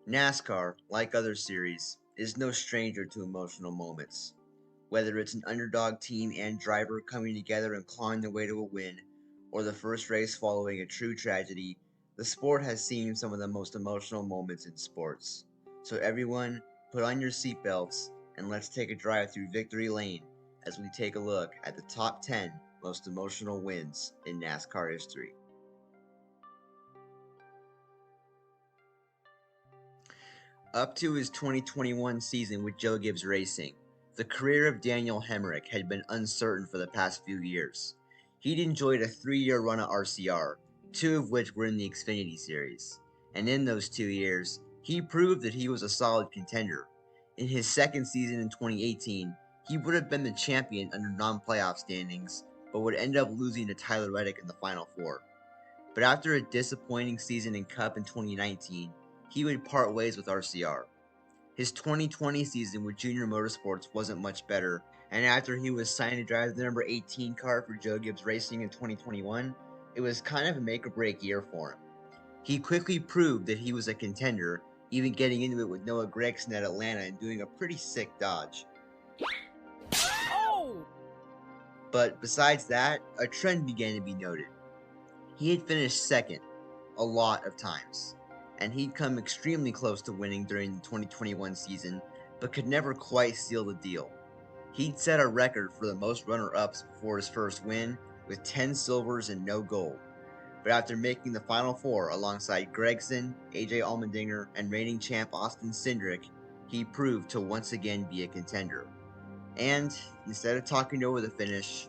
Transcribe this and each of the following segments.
NASCAR, like other series, is no stranger to emotional moments. Whether it's an underdog team and driver coming together and clawing their way to a win, or the first race following a true tragedy, the sport has seen some of the most emotional moments in sports. So everyone, put on your seatbelts and let's take a drive through Victory Lane as we take a look at the top 10 most emotional wins in NASCAR history. Up to his 2021 season with Joe Gibbs Racing, the career of Daniel Hemrick had been uncertain for the past few years. He'd enjoyed a 3-year run at RCR, 2 of which were in the Xfinity Series, and in those 2 years, he proved that he was a solid contender. In his second season in 2018, he would have been the champion under non-playoff standings, but would end up losing to Tyler Reddick in the Final Four. But after a disappointing season in Cup in 2019, he would part ways with RCR. His 2020 season with Junior Motorsports wasn't much better, and after he was signed to drive the number 18 car for Joe Gibbs Racing in 2021, it was kind of a make-or-break year for him. He quickly proved that he was a contender, even getting into it with Noah Gragson at Atlanta and doing a pretty sick dodge. Oh! But besides that, a trend began to be noted. He had finished second a lot of times, and he'd come extremely close to winning during the 2021 season, but could never quite seal the deal. He'd set a record for the most runner-ups before his first win, with 10 silvers and no gold. But after making the Final Four alongside Gragson, AJ Allmendinger, and reigning champ Austin Cindric, he proved to once again be a contender. And instead of talking over the finish,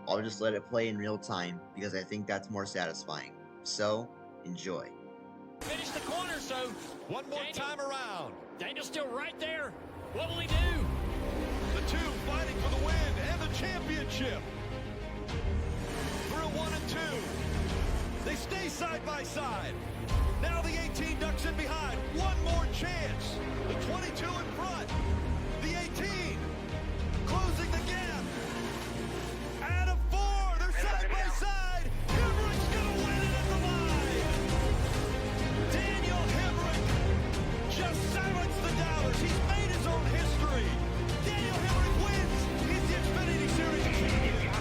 I'll just let it play in real time because I think that's more satisfying. So, enjoy. Finish the corner, so One more time around. Daniel's still right there. What will he do? The two fighting for the win and the championship. Through 1 and 2. They stay side by side. Now the 18 ducks in behind. One more chance. The 22 in front. The 18 closing the gap. Out of 4. They're side by side. Hemrick's gonna win it at the line. Daniel Hemrick just silenced the doubters. He's made his own history. Daniel Hemrick wins. He's the Xfinity Series champion.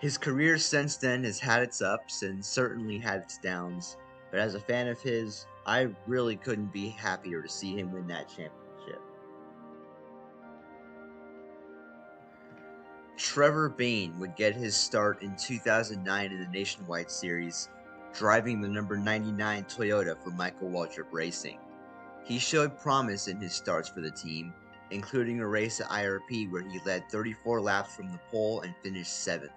His career since then has had its ups and certainly had its downs, but as a fan of his, I really couldn't be happier to see him win that championship. Trevor Bayne would get his start in 2009 in the Nationwide Series, driving the number 99 Toyota for Michael Waltrip Racing. He showed promise in his starts for the team, including a race at IRP where he led 34 laps from the pole and finished 7th.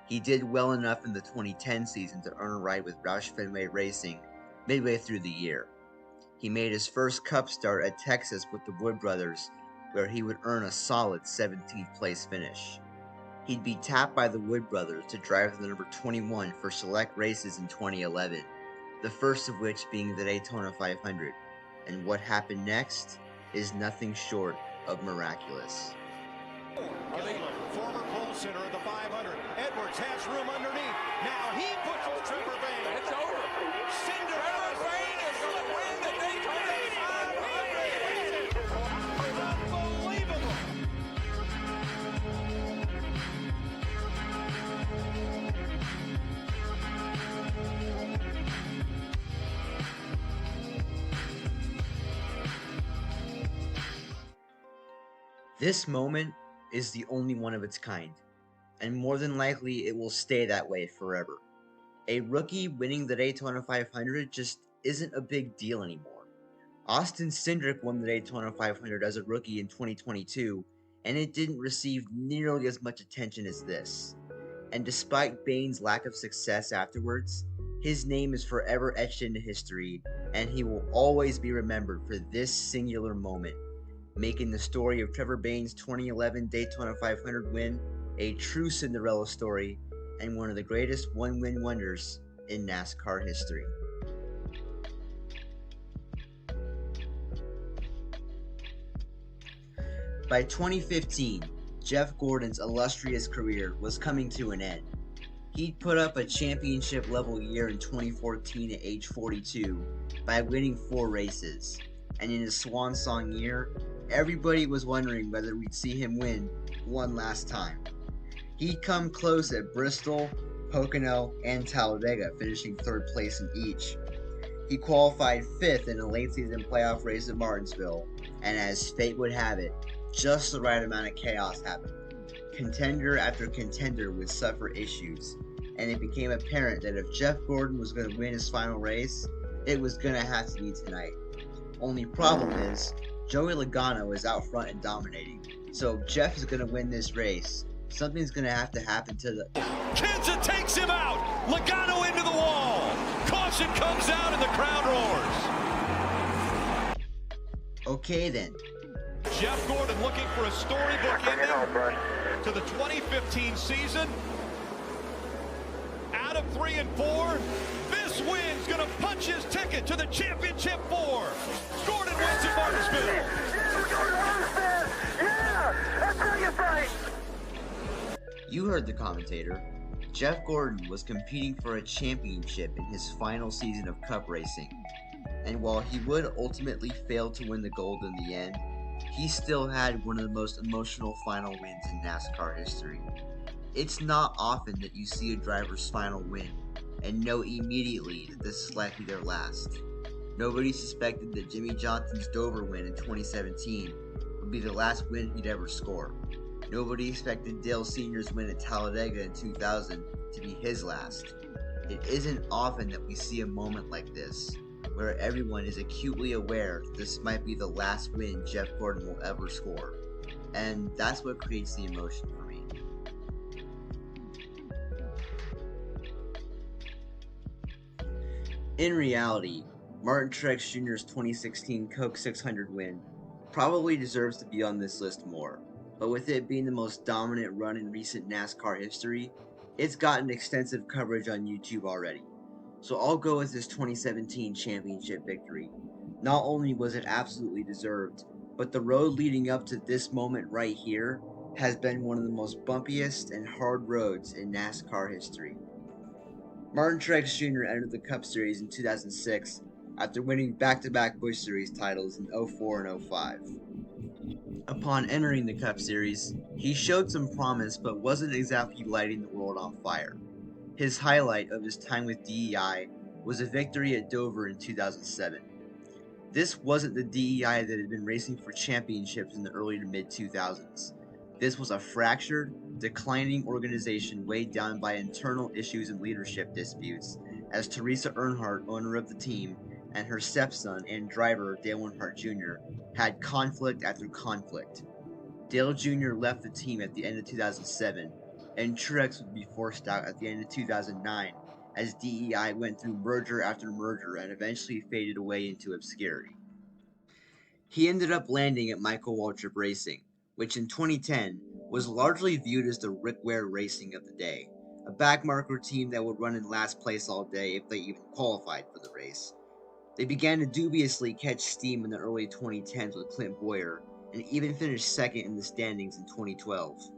He did well enough in the 2010 season to earn a ride with Roush Fenway Racing midway through the year. He made his first Cup start at Texas with the Wood Brothers, where he would earn a solid 17th place finish. He'd be tapped by the Wood Brothers to drive the number 21 for select races in 2011, the first of which being the Daytona 500, and what happened next is nothing short of miraculous. Former pole center of the 500. Edwards has room underneath. Now he pushes Trevor Bayne. It's over. Trevor Bayne is going to win the Daytona 500. Unbelievable. This moment is the only one of its kind, and more than likely it will stay that way forever. A rookie winning the Daytona 500 just isn't a big deal anymore. Austin Cindric won the Daytona 500 as a rookie in 2022, and it didn't receive nearly as much attention as this. And despite Bayne's lack of success afterwards, his name is forever etched into history, and he will always be remembered for this singular moment, making the story of Trevor Bayne's 2011 Daytona 500 win a true Cinderella story and one of the greatest one-win wonders in NASCAR history. By 2015, Jeff Gordon's illustrious career was coming to an end. He'd put up a championship level year in 2014 at age 42 by winning 4 races, and in his swan song year, everybody was wondering whether we'd see him win one last time. He'd come close at Bristol, Pocono, and Talladega, finishing 3rd place in each. He qualified 5th in a late season playoff race at Martinsville, and as fate would have it, just the right amount of chaos happened. Contender after contender would suffer issues, and it became apparent that if Jeff Gordon was going to win his final race, it was going to have to be tonight. Only problem is, Joey Logano is out front and dominating, so if Jeff is going to win this race, something's going to have to happen to the... Kenza takes him out! Logano into the wall! Caution comes out and the crowd roars! Okay then. Jeff Gordon looking for a storybook ending to the 2015 season. Out of 3 and 4, this win's gonna punch his ticket to the championship 4. Gordon wins at Martinsville. Yeah, that's how you fight. You heard the commentator. Jeff Gordon was competing for a championship in his final season of Cup racing, and while he would ultimately fail to win the gold in the end, he still had one of the most emotional final wins in NASCAR history. It's not often that you see a driver's final win and know immediately that this is likely their last. Nobody suspected that Jimmy Johnson's Dover win in 2017 would be the last win he'd ever score. Nobody expected Dale Sr.'s win at Talladega in 2000 to be his last. It isn't often that we see a moment like this, where everyone is acutely aware that this might be the last win Jeff Gordon will ever score. And that's what creates the emotion for me. In reality, Martin Truex Jr.'s 2016 Coke 600 win probably deserves to be on this list more, but with it being the most dominant run in recent NASCAR history, it's gotten extensive coverage on YouTube already. So I'll go with this 2017 championship victory. Not only was it absolutely deserved, but the road leading up to this moment right here has been one of the most bumpiest and hard roads in NASCAR history. Martin Truex Jr. entered the Cup Series in 2006 after winning back-to-back Busch Series titles in 04 and 05. Upon entering the Cup Series, he showed some promise but wasn't exactly lighting the world on fire. His highlight of his time with DEI was a victory at Dover in 2007. This wasn't the DEI that had been racing for championships in the early to mid-2000s. This was a fractured, declining organization weighed down by internal issues and leadership disputes, as Teresa Earnhardt, owner of the team, and her stepson and driver Dale Earnhardt Jr. had conflict after conflict. Dale Jr. left the team at the end of 2007, and Truex would be forced out at the end of 2009 as DEI went through merger after merger and eventually faded away into obscurity. He ended up landing at Michael Waltrip Racing, which in 2010 was largely viewed as the Rick Ware Racing of the day, a backmarker team that would run in last place all day if they even qualified for the race. They began to dubiously catch steam in the early 2010s with Clint Boyer, and even finished second in the standings in 2012.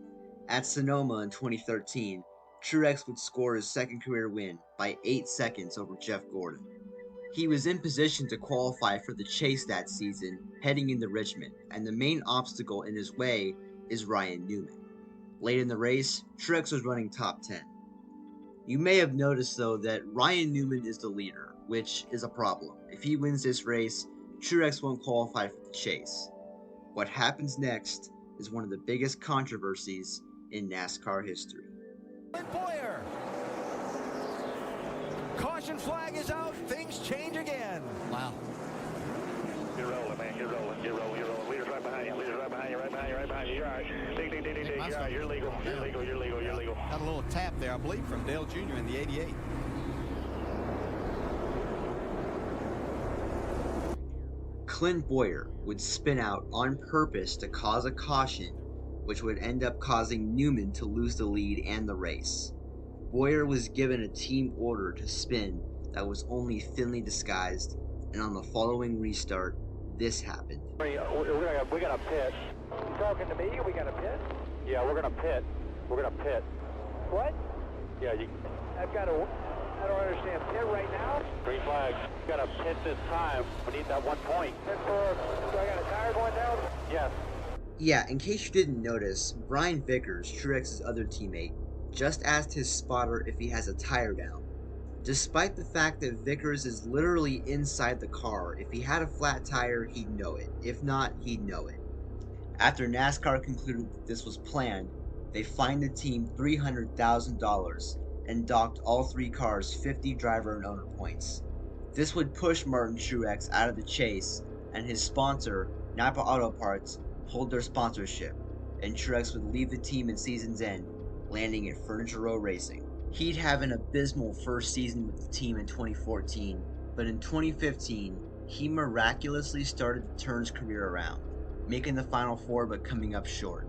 At Sonoma in 2013, Truex would score his second career win by 8 seconds over Jeff Gordon. He was in position to qualify for the chase that season heading into Richmond, and the main obstacle in his way is Ryan Newman. Late in the race, Truex was running top 10. You may have noticed though that Ryan Newman is the leader, which is a problem. If he wins this race, Truex won't qualify for the chase. What happens next is one of the biggest controversies in NASCAR history. Boyer. Caution flag is out. Things change again. Wow. You're rolling, man. You're rolling. You're rolling. You're rolling. Leader's right behind you. Leader's right behind you. Right behind you. Right behind you. You're all right. Ding, ding, ding, ding, ding. You're all right. You're legal. You're legal. You're legal. You're legal. Got a little tap there, I believe, from Dale Jr. in the 88. Clint Boyer would spin out on purpose to cause a caution, which would end up causing Newman to lose the lead and the race. Boyer was given a team order to spin that was only thinly disguised, and on the following restart, this happened. We got a pit. You talking to me? We got a pit? Yeah, we're gonna pit. We're gonna pit. What? Yeah, you I don't understand. Pit right now? green flag. We gotta pit this time. We need that 1 point. Do I got a tire going down? Yes. Yeah, in case you didn't notice, Brian Vickers, Truex's other teammate, just asked his spotter if he has a tire down. Despite the fact that Vickers is literally inside the car, if he had a flat tire, he'd know it. If not, he'd know it. After NASCAR concluded that this was planned, they fined the team $300,000 and docked all 3 cars 50 driver and owner points. This would push Martin Truex out of the chase, and his sponsor, Napa Auto Parts, pulled their sponsorship, and Truex would leave the team in season's end, landing at Furniture Row Racing. He'd have an abysmal first season with the team in 2014, but in 2015, he miraculously started to turn his career around, making the Final Four but coming up short.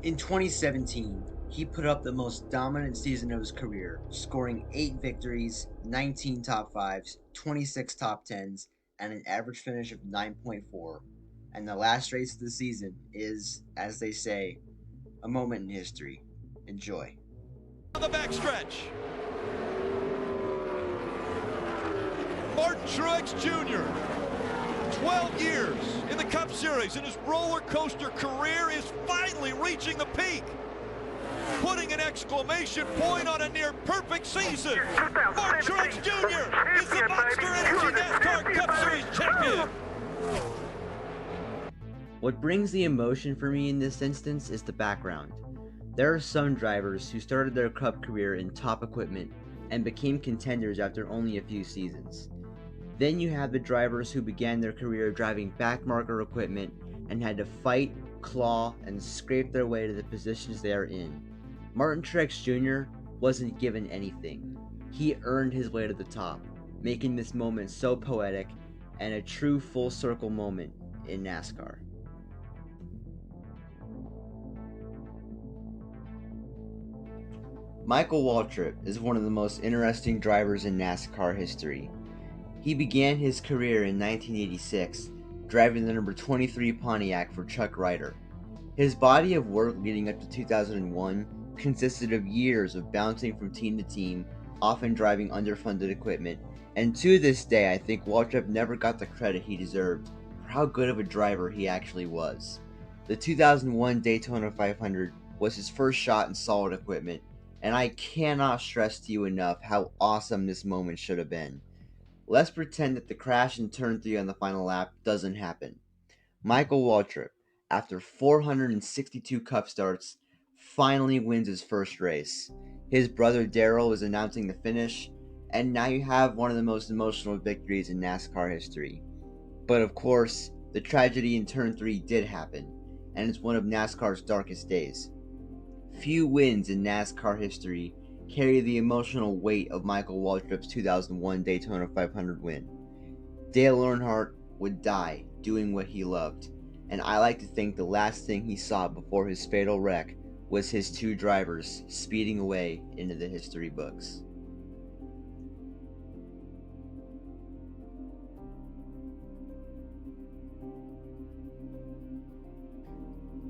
In 2017, he put up the most dominant season of his career, scoring 8 victories, 19 top 5s, 26 top 10s, and an average finish of 9.4. And the last race of the season is, as they say, a moment in history. Enjoy. On the backstretch. Martin Truex Jr., 12 years in the Cup Series, and his roller coaster career is finally reaching the peak, putting an exclamation point on a near perfect season. Martin Truex Jr. is the Monster Energy NASCAR Cup Series champion. What brings the emotion for me in this instance is the background. There are some drivers who started their Cup career in top equipment and became contenders after only a few seasons. Then you have the drivers who began their career driving backmarker equipment and had to fight, claw, and scrape their way to the positions they are in. Martin Truex Jr. wasn't given anything. He earned his way to the top, making this moment so poetic and a true full circle moment in NASCAR. Michael Waltrip is one of the most interesting drivers in NASCAR history. He began his career in 1986, driving the number 23 Pontiac for Chuck Ryder. His body of work leading up to 2001 consisted of years of bouncing from team to team, often driving underfunded equipment, and to this day I think Waltrip never got the credit he deserved for how good of a driver he actually was. The 2001 Daytona 500 was his first shot in solid equipment, and I cannot stress to you enough how awesome this moment should have been. Let's pretend that the crash in turn 3 on the final lap doesn't happen. Michael Waltrip, after 462 Cup starts, finally wins his first race. His brother Darrell is announcing the finish, and now you have one of the most emotional victories in NASCAR history. But of course, the tragedy in turn 3 did happen, and it's one of NASCAR's darkest days. Few wins in NASCAR history carry the emotional weight of Michael Waltrip's 2001 Daytona 500 win. Dale Earnhardt would die doing what he loved, and I like to think the last thing he saw before his fatal wreck was his 2 drivers speeding away into the history books.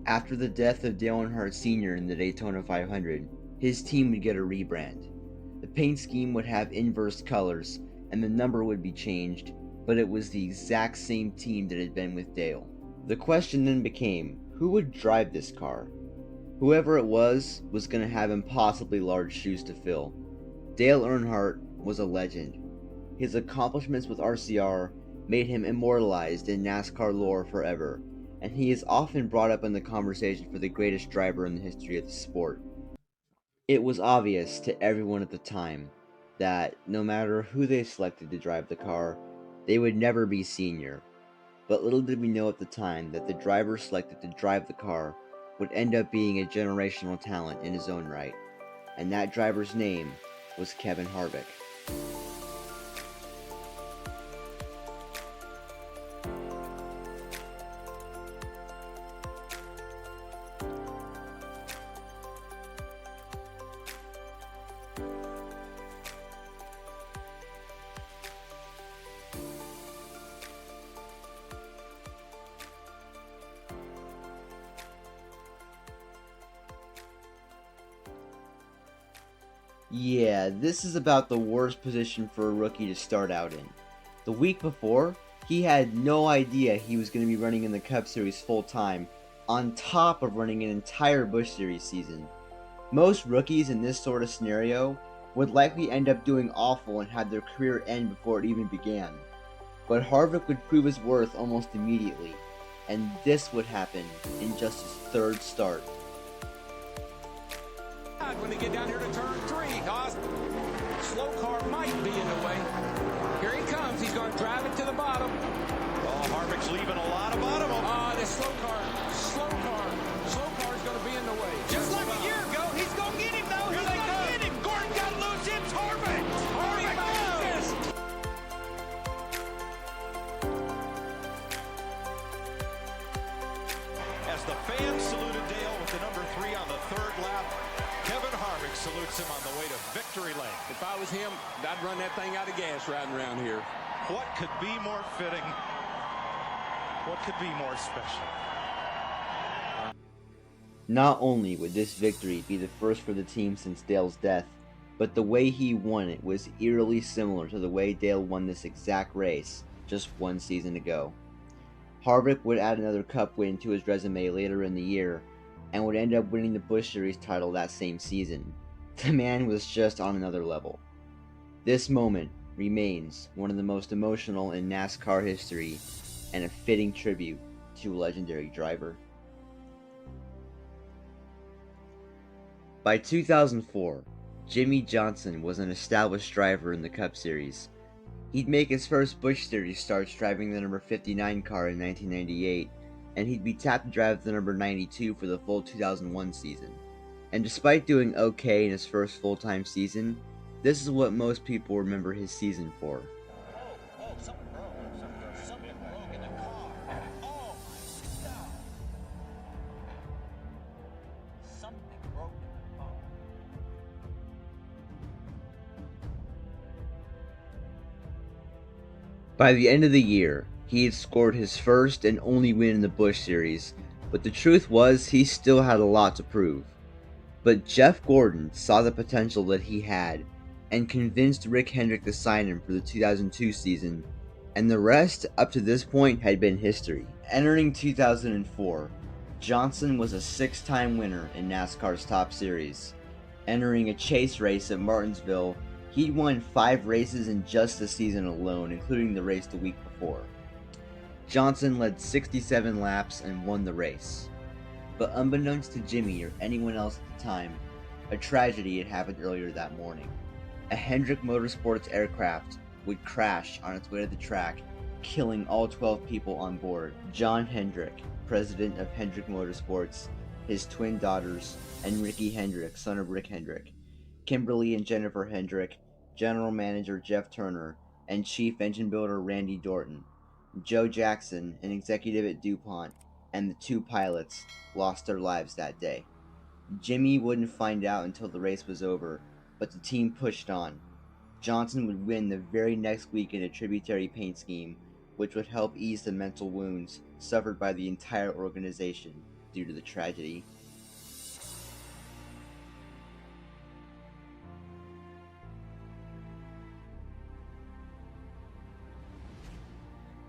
After the death of Dale Earnhardt Sr. in the Daytona 500, his team would get a rebrand. The paint scheme would have inverse colors, and the number would be changed, but it was the exact same team that had been with Dale. The question then became, who would drive this car? Whoever it was going to have impossibly large shoes to fill. Dale Earnhardt was a legend. His accomplishments with RCR made him immortalized in NASCAR lore forever, and he is often brought up in the conversation for the greatest driver in the history of the sport. It was obvious to everyone at the time that no matter who they selected to drive the car, they would never be senior. But little did we know at the time that the driver selected to drive the car would end up being a generational talent in his own right, and that driver's name was Kevin Harvick. Yeah, this is about the worst position for a rookie to start out in. The week before, he had no idea he was going to be running in the Cup Series full time, on top of running an entire Busch Series season. Most rookies in this sort of scenario would likely end up doing awful and have their career end before it even began. But Harvick would prove his worth almost immediately, and this would happen in just his third start. When they get down here to turn 3, Haas, slow car might be in the way. Here he comes. He's going to drive it to the bottom. Oh, Harvick's leaving a lot of bottom. The slow car is going to be in the way. Just like a year ago, he's going to get him, though. He's going to get him. Gordon got loose. It's Harvick. Harvick goes. As the fans saluted Dale with the number 3 on the third lap, Kevin Harvick salutes him on the way to victory lane. If I was him, I'd run that thing out of gas riding around here. What could be more fitting? What could be more special? Not only would this victory be the first for the team since Dale's death, but the way he won it was eerily similar to the way Dale won this exact race just one season ago. Harvick would add another Cup win to his resume later in the year, and would end up winning the Busch Series title that same season. The man was just on another level. This moment remains one of the most emotional in NASCAR history, and a fitting tribute to a legendary driver. By 2004, Jimmie Johnson was an established driver in the Cup Series. He'd make his first Busch Series starts driving the number 59 car in 1998, and he'd be tapped to drive the number 92 for the full 2001 season. And despite doing okay in his first full-time season, this is what most people remember his season for. Something broke in the car. Oh, my God. Something broke in the car. By the end of the year, he had scored his first and only win in the Busch Series, but the truth was he still had a lot to prove. But Jeff Gordon saw the potential that he had, and convinced Rick Hendrick to sign him for the 2002 season, and the rest up to this point had been history. Entering 2004, Johnson was a 6-time winner in NASCAR's Top Series. Entering a chase race at Martinsville, he'd won 5 races in just the season alone, including the race the week before. Johnson led 67 laps and won the race. But unbeknownst to Jimmy or anyone else at the time, a tragedy had happened earlier that morning. A Hendrick Motorsports aircraft would crash on its way to the track, killing all 12 people on board. John Hendrick, president of Hendrick Motorsports, his twin daughters, and Ricky Hendrick, son of Rick Hendrick, Kimberly and Jennifer Hendrick, general manager Jeff Turner, and chief engine builder Randy Dorton, Joe Jackson, an executive at DuPont, and the 2 pilots lost their lives that day. Jimmy wouldn't find out until the race was over, but the team pushed on. Johnson would win the very next week in a tributary paint scheme, which would help ease the mental wounds suffered by the entire organization due to the tragedy.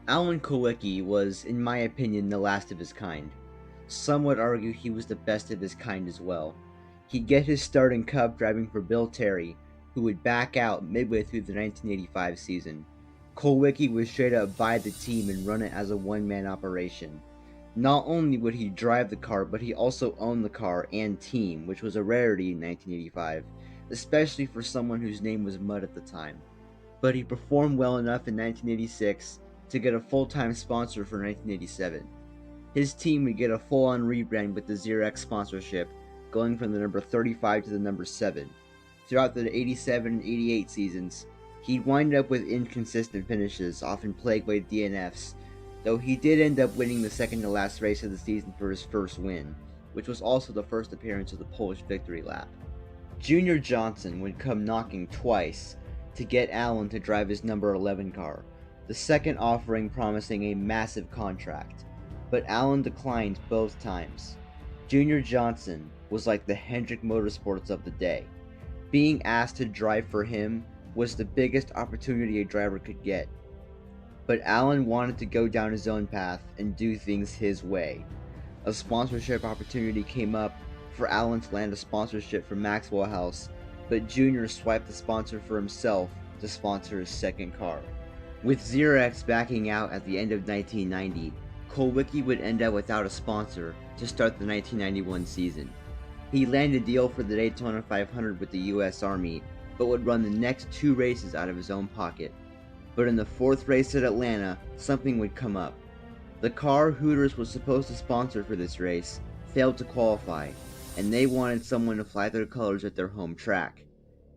Alan Kulwicki was, in my opinion, the last of his kind. Some would argue he was the best of his kind as well. He'd get his start in Cup driving for Bill Terry, who would back out midway through the 1985 season. Kulwicki would straight up buy the team and run it as a one-man operation. Not only would he drive the car, but he also owned the car and team, which was a rarity in 1985, especially for someone whose name was Mudd at the time. But he performed well enough in 1986 to get a full-time sponsor for 1987. His team would get a full-on rebrand with the Xerox sponsorship, going from the number 35 to the number 7. Throughout the 87 and 88 seasons, he'd wind up with inconsistent finishes, often plagued by DNFs, though he did end up winning the second-to-last race of the season for his first win, which was also the first appearance of the Polish victory lap. Junior Johnson would come knocking twice to get Allen to drive his number 11 car, the second offering promising a massive contract, but Allen declined both times. Junior Johnson was like the Hendrick Motorsports of the day. Being asked to drive for him was the biggest opportunity a driver could get. But Allen wanted to go down his own path and do things his way. A sponsorship opportunity came up for Allen to land a sponsorship from Maxwell House, but Junior swiped the sponsor for himself to sponsor his second car. With Xerox backing out at the end of 1990, Kulwicki would end up without a sponsor to start the 1991 season. He landed a deal for the Daytona 500 with the US Army, but would run the next 2 races out of his own pocket. But in the 4th race at Atlanta, something would come up. The car Hooters was supposed to sponsor for this race failed to qualify, and they wanted someone to fly their colors at their home track.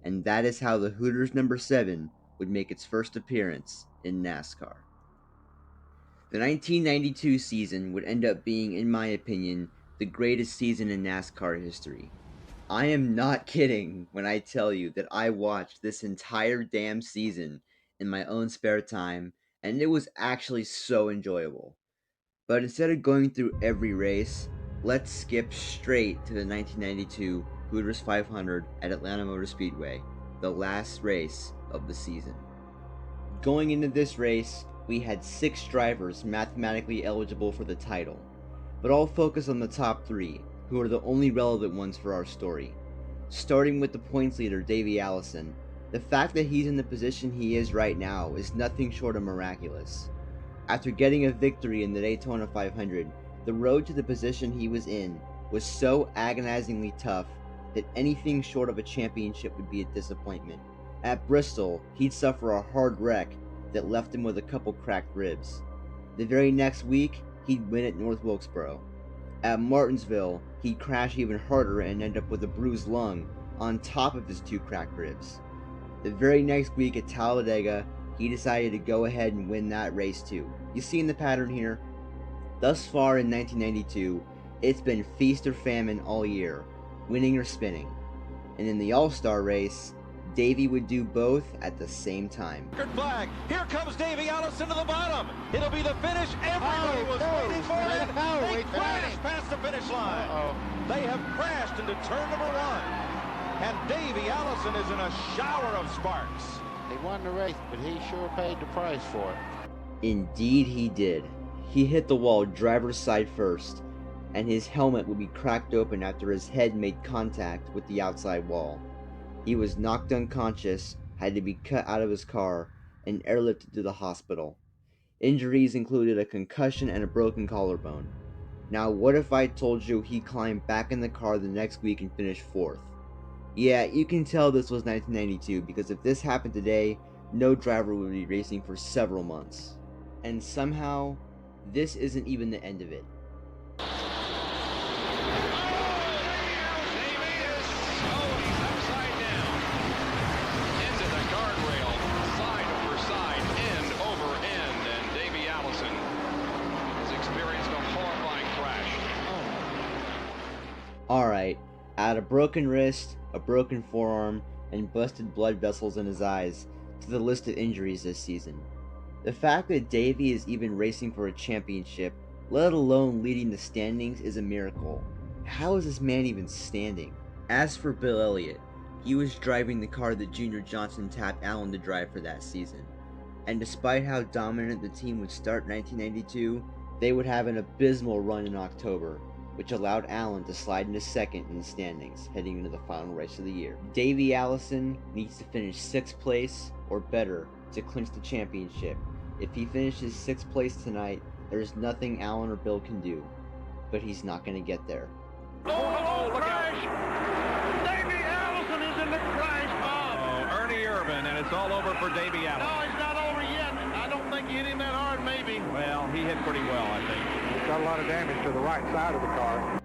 And that is how the Hooters number 7 would make its first appearance in NASCAR. The 1992 season would end up being, in my opinion, the greatest season in NASCAR history. I am not kidding when I tell you that I watched this entire damn season in my own spare time, and it was actually so enjoyable. But instead of going through every race, let's skip straight to the 1992 Hooters 500 at Atlanta Motor Speedway, the last race of the season. Going into this race, we had 6 drivers mathematically eligible for the title, but I'll focus on the top 3, who are the only relevant ones for our story. Starting with the points leader, Davey Allison, the fact that he's in the position he is right now is nothing short of miraculous. After getting a victory in the Daytona 500, the road to the position he was in was so agonizingly tough that anything short of a championship would be a disappointment. At Bristol, he'd suffer a hard wreck that left him with a couple cracked ribs. The very next week, he'd win at North Wilkesboro. At Martinsville, he'd crash even harder and end up with a bruised lung on top of his 2 cracked ribs. The very next week at Talladega, he decided to go ahead and win that race too. You seen the pattern here? Thus far in 1992, it's been feast or famine all year, winning or spinning. And in the All-Star race, Davey would do both at the same time. Flag. Here comes Davey Allison to the bottom. It'll be the finish everybody was waiting for. They crashed past the finish line. They have crashed into turn number 1. And Davey Allison is in a shower of sparks. He won the race, but he sure paid the price for it. Indeed he did. He hit the wall driver's side first, and his helmet would be cracked open after his head made contact with the outside wall. He was knocked unconscious, had to be cut out of his car, and airlifted to the hospital. Injuries included a concussion and a broken collarbone. Now what if I told you he climbed back in the car the next week and finished 4th? Yeah, you can tell this was 1992 because if this happened today, no driver would be racing for several months. And somehow, this isn't even the end of it. Alright, add a broken wrist, a broken forearm, and busted blood vessels in his eyes to the list of injuries this season. The fact that Davey is even racing for a championship, let alone leading the standings, is a miracle. How is this man even standing? As for Bill Elliott, he was driving the car that Junior Johnson tapped Allen to drive for that season. And despite how dominant the team would start 1992, they would have an abysmal run in October, which allowed Allen to slide into second in the standings heading into the final race of the year. Davey Allison needs to finish 6th place or better to clinch the championship. If he finishes 6th place tonight, there's nothing Allen or Bill can do, but he's not going to get there. Oh, look out. Davey Allison is in the crash. Oh, Ernie Irvin, and it's all over for Davey Allison. No, it's not over yet. I don't think he hit him that hard, maybe. Well, he hit pretty well, I think. He's got a lot of damage to the right side of the car.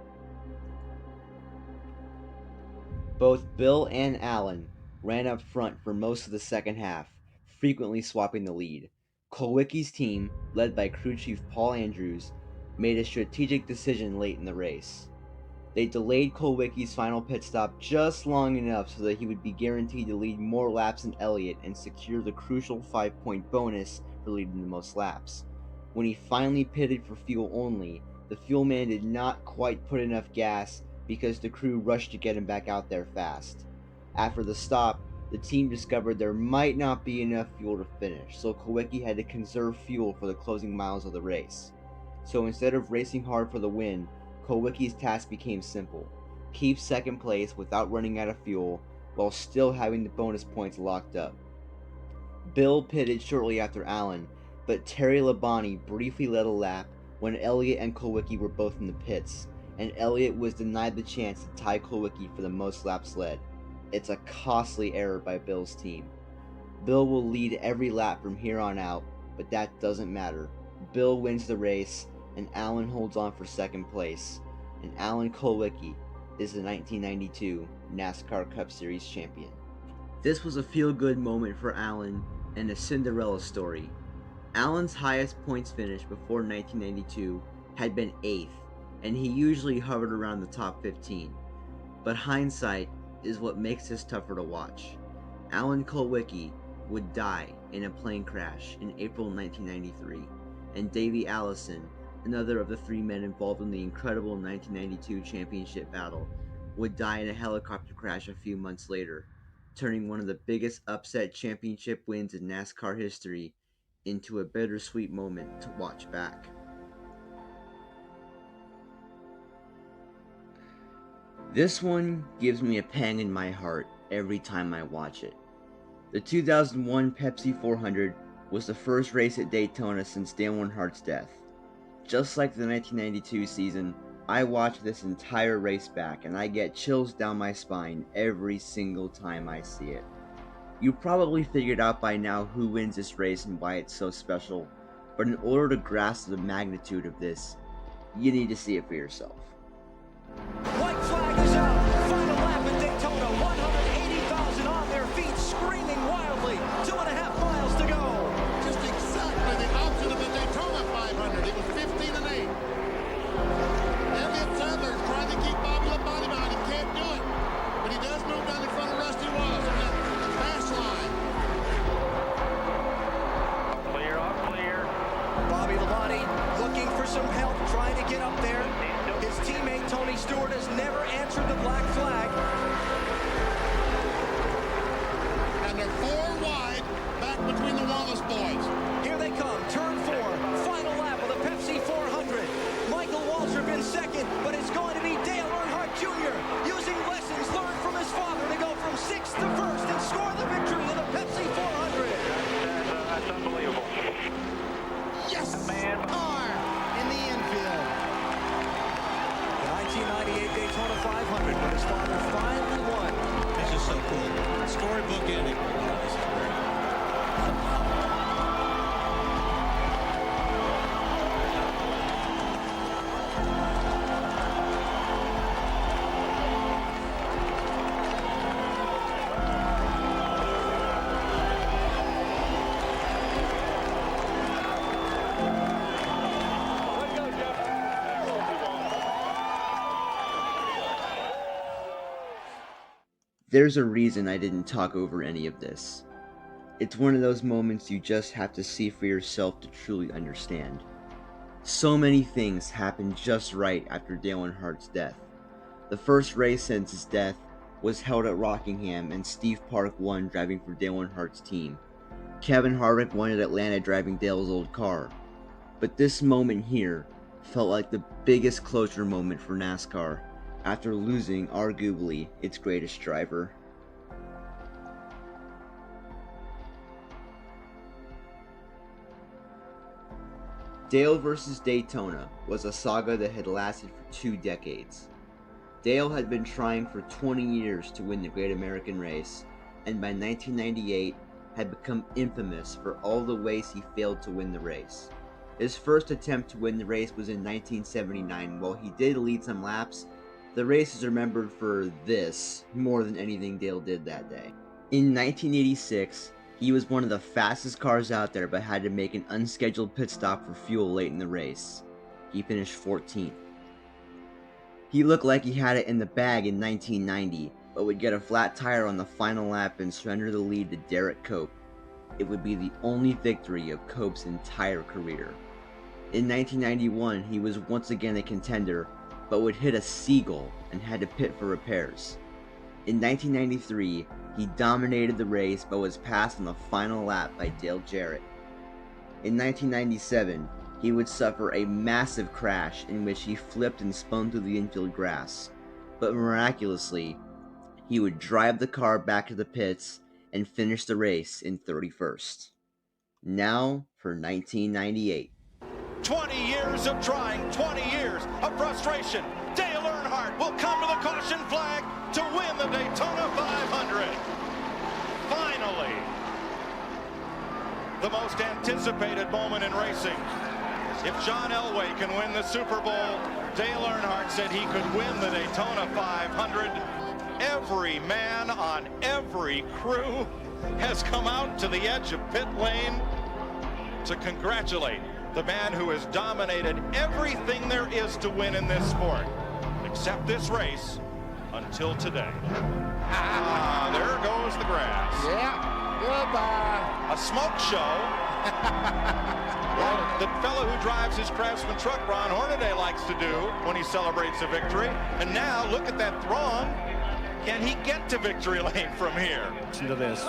Both Bill and Allen ran up front for most of the second half, frequently swapping the lead. Kulwicki's team, led by crew chief Paul Andrews, made a strategic decision late in the race. They delayed Kulwicki's final pit stop just long enough so that he would be guaranteed to lead more laps than Elliott and secure the crucial 5-point bonus for leading the most laps. When he finally pitted for fuel only, the fuel man did not quite put enough gas because the crew rushed to get him back out there fast. After the stop, the team discovered there might not be enough fuel to finish, so Kulwicki had to conserve fuel for the closing miles of the race. So instead of racing hard for the win, Kulwicki's task became simple: keep second place without running out of fuel while still having the bonus points locked up. Bill pitted shortly after Allen, but Terry Labonte briefly led a lap when Elliott and Kulwicki were both in the pits, and Elliott was denied the chance to tie Kulwicki for the most laps led. It's a costly error by Bill's team. Bill will lead every lap from here on out, but that doesn't matter. Bill wins the race, and Allen holds on for second place, and Alan Kulwicki is the 1992 NASCAR Cup Series champion. This was a feel-good moment for Allen and a Cinderella story. Allen's highest points finish before 1992 had been 8th, and he usually hovered around the top 15. But hindsight is what makes this tougher to watch. Alan Kulwicki would die in a plane crash in April 1993, and Davey Allison, another of the 3 men involved in the incredible 1992 championship battle, would die in a helicopter crash a few months later, turning one of the biggest upset championship wins in NASCAR history into a bittersweet moment to watch back. This one gives me a pang in my heart every time I watch it. The 2001 Pepsi 400 was the first race at Daytona since Dale Earnhardt's death. Just like the 1992 season, I watch this entire race back and I get chills down my spine every single time I see it. You probably figured out by now who wins this race and why it's so special, but in order to grasp the magnitude of this, you need to see it for yourself. White flag is out. Final lap at Daytona. 180,000 on their feet, screaming wildly. 2.5 miles to go. Just exactly the opposite of the Daytona 500. It was 15 and 8. Elliott Sadler's trying to keep Bobby Labonte behind. He can't do it. But he does move down in front of Rusty Wallace on that fast line. Clear, off clear. Bobby Labonte looking for some help, trying to get up there. His teammate Tony Stewart has never answered the black flag. And they're 4 wide back between the Wallace boys. Here they come, turn 4, final lap of the Pepsi 400. Michael Waltrip in second, but it's going to be Dale Earnhardt Jr. using lessons learned from his father to go from 6th to 1st and score the victory in the Pepsi 400. That's unbelievable. Yes! Man. Car in the infield. The 1998 Daytona 500 when his father finally won. This is so cool. Storybook ending. This is great. There's a reason I didn't talk over any of this. It's one of those moments you just have to see for yourself to truly understand. So many things happened just right after Dale Earnhardt's death. The first race since his death was held at Rockingham, and Steve Park won driving for Dale Earnhardt's team. Kevin Harvick won at Atlanta driving Dale's old car. But this moment here felt like the biggest closure moment for NASCAR after losing arguably its greatest driver. Dale vs. Daytona was a saga that had lasted for 2 decades. Dale had been trying for 20 years to win the Great American Race, and by 1998 had become infamous for all the ways he failed to win the race. His first attempt to win the race was in 1979. While he did lead some laps, the race is remembered for this more than anything Dale did that day. In 1986, he was one of the fastest cars out there but had to make an unscheduled pit stop for fuel late in the race. He finished 14th. He looked like he had it in the bag in 1990, but would get a flat tire on the final lap and surrender the lead to Derek Cope. It would be the only victory of Cope's entire career. In 1991, he was once again a contender, but would hit a seagull and had to pit for repairs. In 1993, he dominated the race but was passed on the final lap by Dale Jarrett. In 1997, he would suffer a massive crash in which he flipped and spun through the infield grass, but miraculously, he would drive the car back to the pits and finish the race in 31st. Now for 1998. 20 years of trying, 20 years of frustration. Dale Earnhardt will come to the caution flag to win the Daytona 500. Finally, the most anticipated moment in racing. If John Elway can win the Super Bowl, Dale Earnhardt said he could win the Daytona 500. Every man on every crew has come out to the edge of pit lane to congratulate the man who has dominated everything there is to win in this sport, except this race, until today. There goes the grass. Yeah, goodbye. A smoke show. Like the fellow who drives his Craftsman truck, Ron Hornaday, likes to do when he celebrates a victory. And now, look at that throng. Can he get to victory lane from here? Listen to this.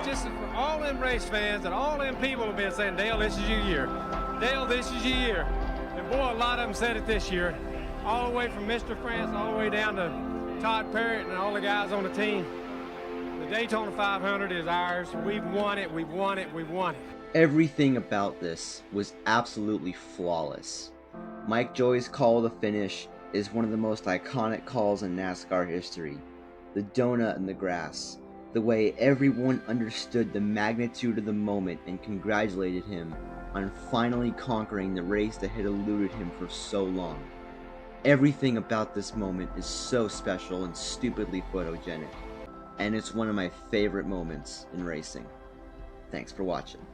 Just for all them race fans and all them people have been saying, Dale, this is your year. Dale, this is your year. And boy, a lot of them said it this year. All the way from Mr. France, all the way down to Todd Parrott and all the guys on the team. The Daytona 500 is ours. We've won it, we've won it, we've won it. Everything about this was absolutely flawless. Mike Joy's call to finish is one of the most iconic calls in NASCAR history. The donut in the grass. The way everyone understood the magnitude of the moment and congratulated him on finally conquering the race that had eluded him for so long. Everything about this moment is so special and stupidly photogenic, and it's one of my favorite moments in racing. Thanks for watching.